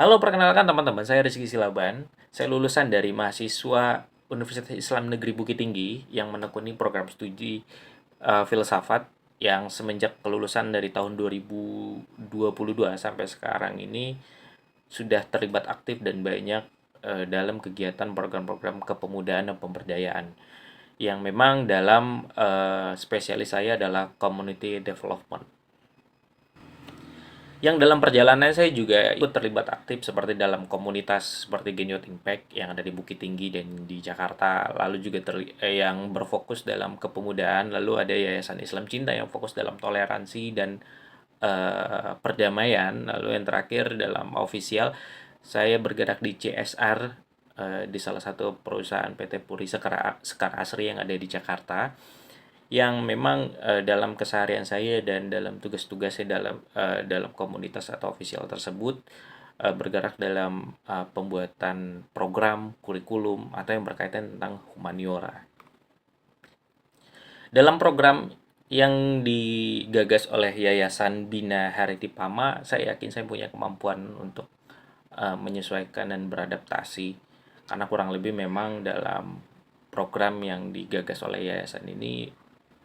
Halo, perkenalkan teman-teman, saya Rizky Silaban. Saya lulusan dari mahasiswa Universitas Islam Negeri Bukit Tinggi yang menekuni program studi filsafat yang semenjak kelulusan dari tahun 2022 sampai sekarang ini sudah terlibat aktif dan banyak dalam kegiatan program-program kepemudaan dan pemberdayaan yang memang dalam spesialis saya adalah community development. Yang dalam perjalanan saya juga ikut terlibat aktif seperti dalam komunitas seperti Genyot Impact yang ada di Bukit Tinggi dan di Jakarta, lalu juga yang berfokus dalam kepemudaan, lalu ada Yayasan Islam Cinta yang fokus dalam toleransi dan perdamaian, lalu yang terakhir dalam official saya bergerak di CSR di salah satu perusahaan PT Puri Sekar Asri yang ada di Jakarta yang memang dalam keseharian saya dan dalam tugas-tugas saya dalam komunitas atau official tersebut bergerak dalam pembuatan program, kurikulum atau yang berkaitan tentang humaniora. Dalam program yang digagas oleh Yayasan Bina Haritipama, saya yakin saya punya kemampuan untuk menyesuaikan dan beradaptasi karena kurang lebih memang dalam program yang digagas oleh yayasan ini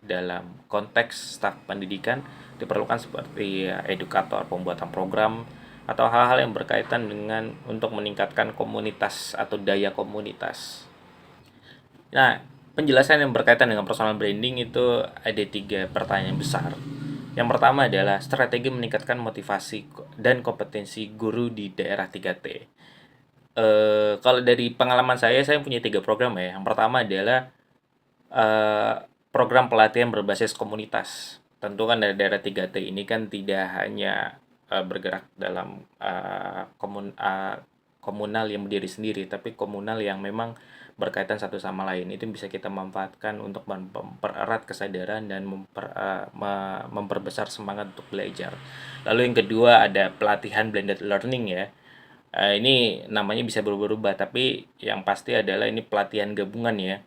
dalam konteks staf pendidikan diperlukan seperti edukator, pembuatan program, atau hal-hal yang berkaitan dengan untuk meningkatkan komunitas atau daya komunitas. Nah, penjelasan yang berkaitan dengan personal branding itu ada 3 pertanyaan besar. Yang pertama adalah strategi meningkatkan motivasi dan kompetensi guru di daerah 3T. Kalau dari pengalaman saya punya 3 program ya. Yang pertama adalah eh, program pelatihan berbasis komunitas. Tentu kan dari daerah 3T ini kan tidak hanya bergerak dalam komunal yang berdiri sendiri, tapi komunal yang memang berkaitan satu sama lain. Itu bisa kita manfaatkan untuk mempererat kesadaran dan memperbesar semangat untuk belajar. Lalu yang kedua ada pelatihan blended learning ya. Ini namanya bisa berubah-ubah, tapi yang pasti adalah ini pelatihan gabungan ya,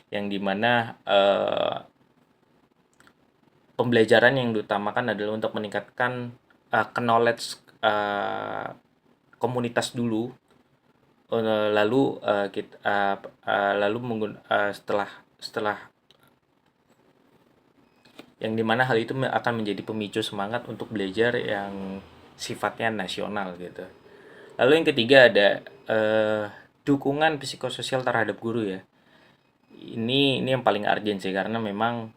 yang dimana pembelajaran yang diutamakan adalah untuk meningkatkan knowledge komunitas dulu, lalu kita lalu setelah setelah yang dimana hal itu akan menjadi pemicu semangat untuk belajar yang sifatnya nasional gitu. Lalu yang ketiga ada dukungan psikososial terhadap guru ya. Ini yang paling urgent sih karena memang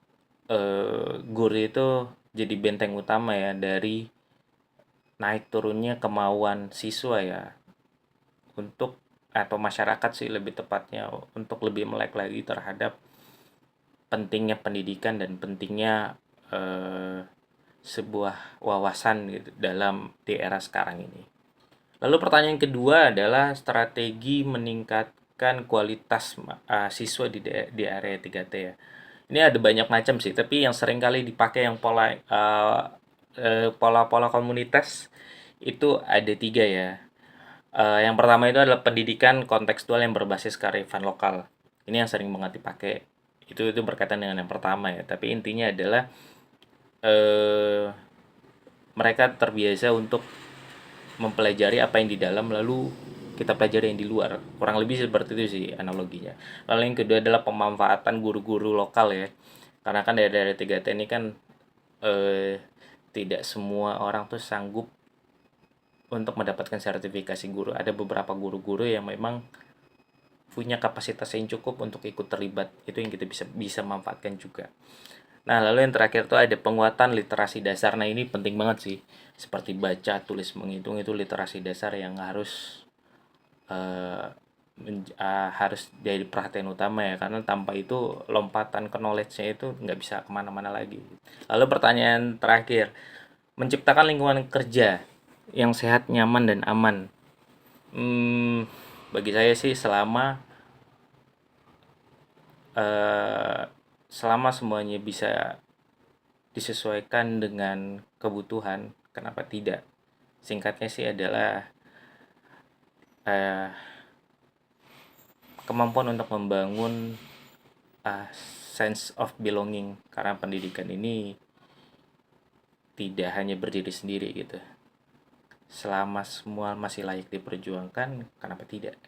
guru itu jadi benteng utama ya dari naik turunnya kemauan siswa ya untuk atau masyarakat sih lebih tepatnya untuk lebih melek lagi terhadap pentingnya pendidikan dan pentingnya eh, sebuah wawasan gitu dalam di era sekarang ini. Lalu pertanyaan kedua adalah strategi meningkatkan kualitas siswa di area 3T ya. Ini ada banyak macam sih, tapi yang sering kali dipakai yang pola-pola komunitas itu ada 3 ya. Yang pertama itu adalah pendidikan kontekstual yang berbasis kearifan lokal. Ini yang sering banget dipakai. Itu berkaitan dengan yang pertama ya. Tapi intinya adalah eh, mereka terbiasa untuk mempelajari apa yang di dalam lalu kita pelajari yang di luar. Kurang lebih seperti itu sih analoginya. Lalu yang kedua adalah pemanfaatan guru-guru lokal ya. Karena kan dari 3T ini kan eh, tidak semua orang tuh sanggup untuk mendapatkan sertifikasi guru. Ada beberapa guru-guru yang memang punya kapasitas yang cukup untuk ikut terlibat. Itu yang kita bisa bisa manfaatkan juga. Nah, lalu yang terakhir tuh ada penguatan literasi dasar. Nah, ini penting banget sih. Seperti baca, tulis, menghitung itu literasi dasar yang harus eh, harus jadi perhatian utama ya karena tanpa itu lompatan ke knowledge-nya itu nggak bisa kemana-mana lagi. Lalu pertanyaan terakhir, menciptakan lingkungan kerja yang sehat, nyaman, dan aman. Hmm, bagi saya sih eh, selama semuanya bisa disesuaikan dengan kebutuhan, kenapa tidak? Singkatnya sih adalah eh, kemampuan untuk membangun sense of belonging karena pendidikan ini tidak hanya berdiri sendiri gitu. Selama semua masih layak diperjuangkan, kenapa tidak?